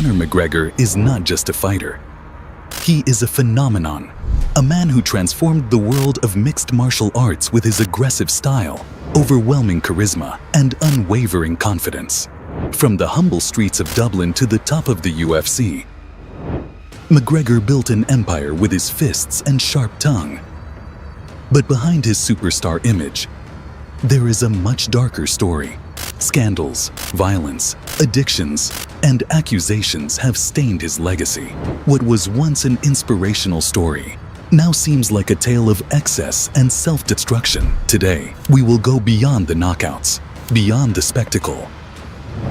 Conor McGregor is not just a fighter. He is a phenomenon, a man who transformed the world of mixed martial arts with his aggressive style, overwhelming charisma, and unwavering confidence. From the humble streets of Dublin to the top of the UFC, McGregor built an empire with his fists and sharp tongue. But behind his superstar image, there is a much darker story. Scandals, violence, addictions, and accusations have stained his legacy. What was once an inspirational story now seems like a tale of excess and self-destruction. Today, we will go beyond the knockouts, beyond the spectacle,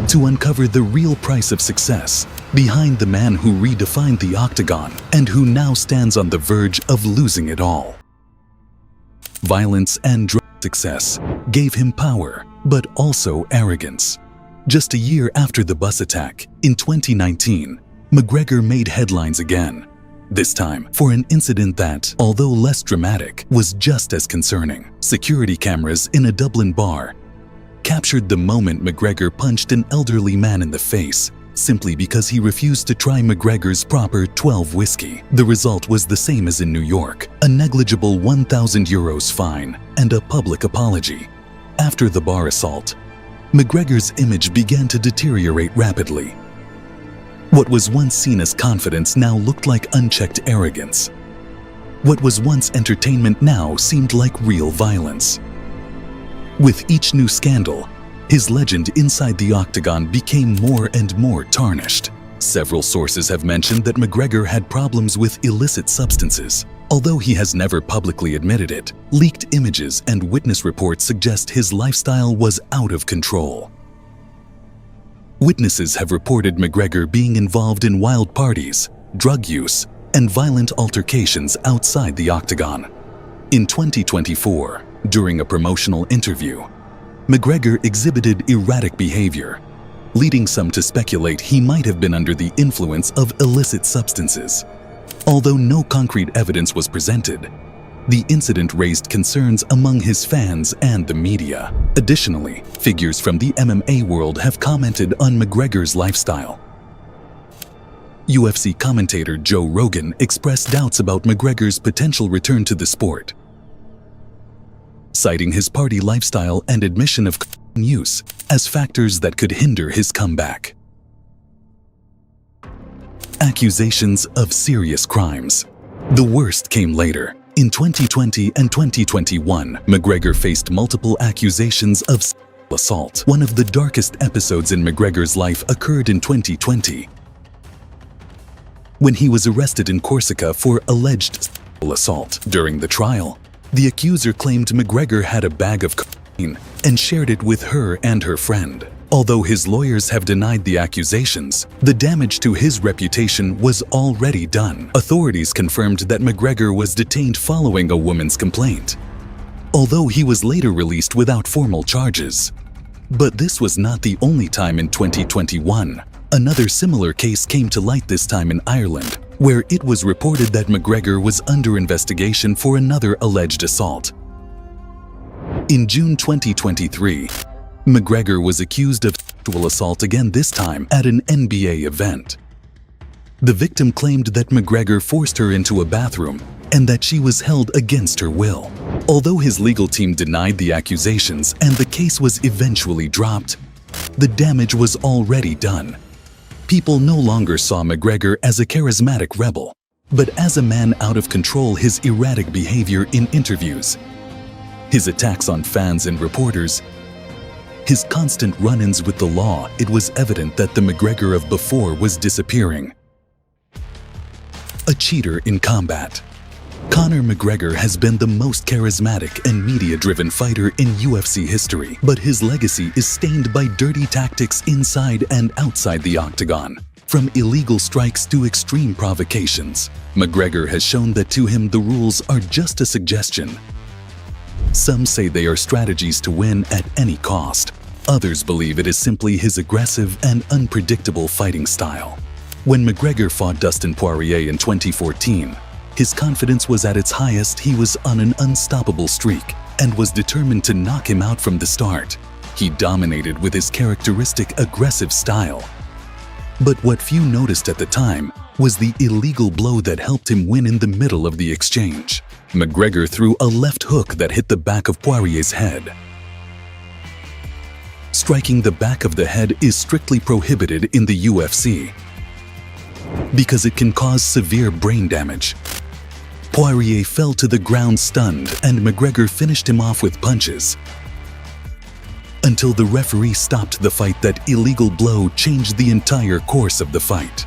to uncover the real price of success behind the man who redefined the octagon and who now stands on the verge of losing it all. Violence and drug success gave him power, but also arrogance. Just a year after the bus attack, in 2019, McGregor made headlines again. This time for an incident that, although less dramatic, was just as concerning. Security cameras in a Dublin bar captured the moment McGregor punched an elderly man in the face simply because he refused to try McGregor's proper 12 whiskey. The result was the same as in New York, a negligible €1,000 fine and a public apology. After the bar assault, McGregor's image began to deteriorate rapidly. What was once seen as confidence now looked like unchecked arrogance. What was once entertainment now seemed like real violence. With each new scandal, his legend inside the octagon became more and more tarnished. Several sources have mentioned that McGregor had problems with illicit substances. Although he has never publicly admitted it, leaked images and witness reports suggest his lifestyle was out of control. Witnesses have reported McGregor being involved in wild parties, drug use, and violent altercations outside the octagon. In 2024, during a promotional interview, McGregor exhibited erratic behavior, leading some to speculate he might have been under the influence of illicit substances. Although no concrete evidence was presented, the incident raised concerns among his fans and the media. Additionally, figures from the MMA world have commented on McGregor's lifestyle. UFC commentator Joe Rogan expressed doubts about McGregor's potential return to the sport, citing his party lifestyle and admission of use as factors that could hinder his comeback. Accusations of serious crimes. The worst came later. In 2020 and 2021, McGregor faced multiple accusations of assault. One of the darkest episodes in McGregor's life occurred in 2020, when he was arrested in Corsica for alleged assault. During the trial, the accuser claimed McGregor had a bag of cocaine and shared it with her and her friend. Although his lawyers have denied the accusations, the damage to his reputation was already done. Authorities confirmed that McGregor was detained following a woman's complaint, although he was later released without formal charges. But this was not the only time. In 2021, another similar case came to light, this time in Ireland, where it was reported that McGregor was under investigation for another alleged assault. In June 2023, McGregor was accused of sexual assault again, this time at an NBA event. The victim claimed that McGregor forced her into a bathroom and that she was held against her will. Although his legal team denied the accusations and the case was eventually dropped, the damage was already done. People no longer saw McGregor as a charismatic rebel, but as a man out of control. His erratic behavior in interviews, his attacks on fans and reporters, his constant run-ins with the law, it was evident that the McGregor of before was disappearing. A cheater in combat. Conor McGregor has been the most charismatic and media-driven fighter in UFC history, but his legacy is stained by dirty tactics inside and outside the octagon. From illegal strikes to extreme provocations, McGregor has shown that to him the rules are just a suggestion. Some say they are strategies to win at any cost. Others believe it is simply his aggressive and unpredictable fighting style. When McGregor fought Dustin Poirier in 2014, his confidence was at its highest. He was on an unstoppable streak and was determined to knock him out from the start. He dominated with his characteristic aggressive style. But what few noticed at the time was the illegal blow that helped him win in the middle of the exchange. McGregor threw a left hook that hit the back of Poirier's head. Striking the back of the head is strictly prohibited in the UFC because it can cause severe brain damage. Poirier fell to the ground stunned, and McGregor finished him off with punches until the referee stopped the fight. That illegal blow changed the entire course of the fight.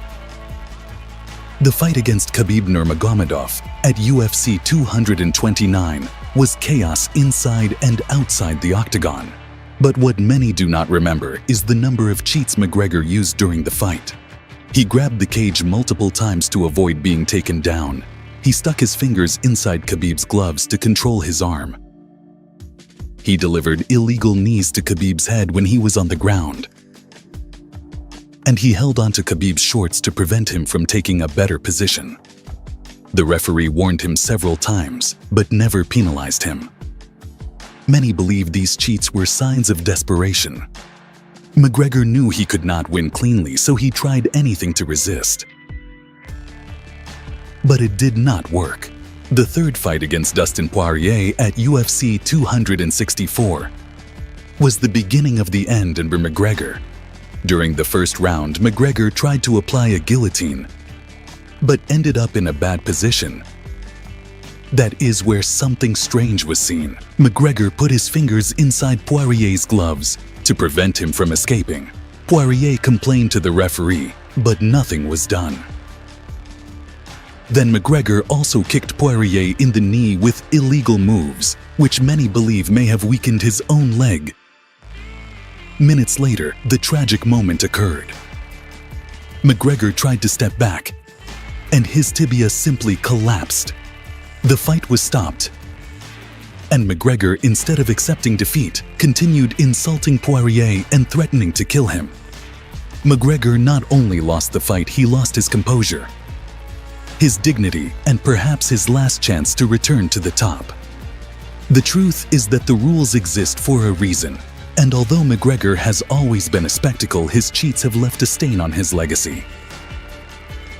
The fight against Khabib Nurmagomedov at UFC 229 was chaos inside and outside the octagon. But what many do not remember is the number of cheats McGregor used during the fight. He grabbed the cage multiple times to avoid being taken down. He stuck his fingers inside Khabib's gloves to control his arm. He delivered illegal knees to Khabib's head when he was on the ground. And he held onto Khabib's shorts to prevent him from taking a better position. The referee warned him several times, but never penalized him. Many believe these cheats were signs of desperation. McGregor knew he could not win cleanly, so he tried anything to resist. But it did not work. The third fight against Dustin Poirier at UFC 264 was the beginning of the end for McGregor. During the first round, McGregor tried to apply a guillotine, but ended up in a bad position. That is where something strange was seen. McGregor put his fingers inside Poirier's gloves to prevent him from escaping. Poirier complained to the referee, but nothing was done. Then McGregor also kicked Poirier in the knee with illegal moves, which many believe may have weakened his own leg. Minutes later, the tragic moment occurred. McGregor tried to step back, and his tibia simply collapsed. The fight was stopped, and McGregor, instead of accepting defeat, continued insulting Poirier and threatening to kill him. McGregor not only lost the fight, he lost his composure, his dignity, and perhaps his last chance to return to the top. The truth is that the rules exist for a reason, and although McGregor has always been a spectacle, his cheats have left a stain on his legacy.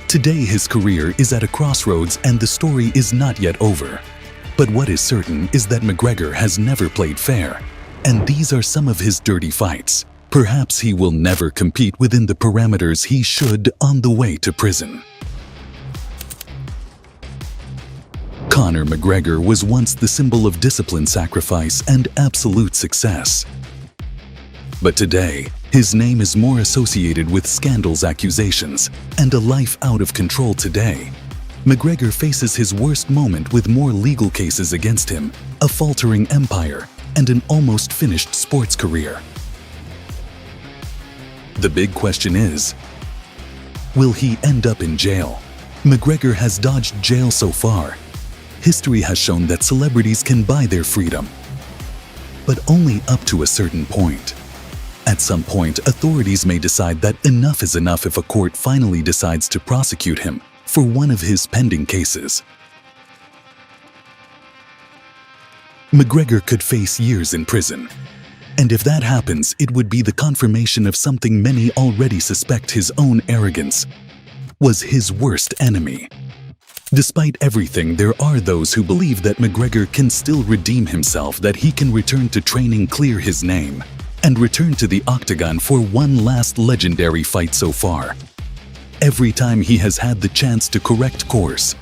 Today his career is at a crossroads and the story is not yet over. But what is certain is that McGregor has never played fair, and these are some of his dirty fights. Perhaps he will never compete within the parameters he should on the way to prison. Conor McGregor was once the symbol of discipline, sacrifice, and absolute success. But today, his name is more associated with scandals, accusations, and a life out of control today. McGregor faces his worst moment with more legal cases against him, a faltering empire, and an almost finished sports career. The big question is, will he end up in jail? McGregor has dodged jail so far. History has shown that celebrities can buy their freedom, but only up to a certain point. At some point, authorities may decide that enough is enough if a court finally decides to prosecute him for one of his pending cases. McGregor could face years in prison, and if that happens, it would be the confirmation of something many already suspect: his own arrogance was his worst enemy. Despite everything, there are those who believe that McGregor can still redeem himself, that he can return to training, clear his name, and return to the octagon for one last legendary fight. So far, every time he has had the chance to correct course,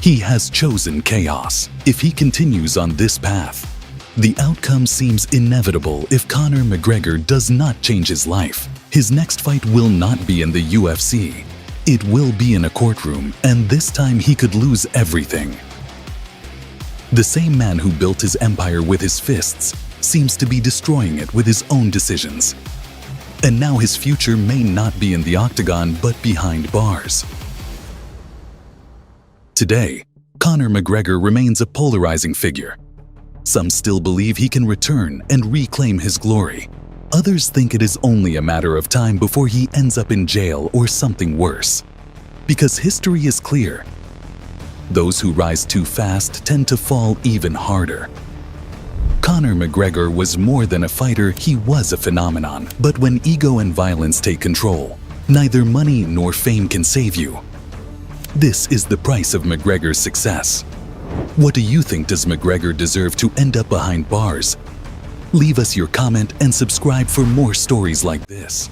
he has chosen chaos. If he continues on this path, the outcome seems inevitable. If Conor McGregor does not change his life, his next fight will not be in the UFC. It will be in a courtroom, and this time he could lose everything. The same man who built his empire with his fists seems to be destroying it with his own decisions. And now his future may not be in the octagon, but behind bars. Today, Conor McGregor remains a polarizing figure. Some still believe he can return and reclaim his glory. Others think it is only a matter of time before he ends up in jail or something worse. Because history is clear: those who rise too fast tend to fall even harder. Conor McGregor was more than a fighter, he was a phenomenon. But when ego and violence take control, Neither money nor fame can save you. This is the price of McGregor's success. What do you think? Does McGregor deserve to end up behind bars? Leave us your comment and subscribe for more stories like this.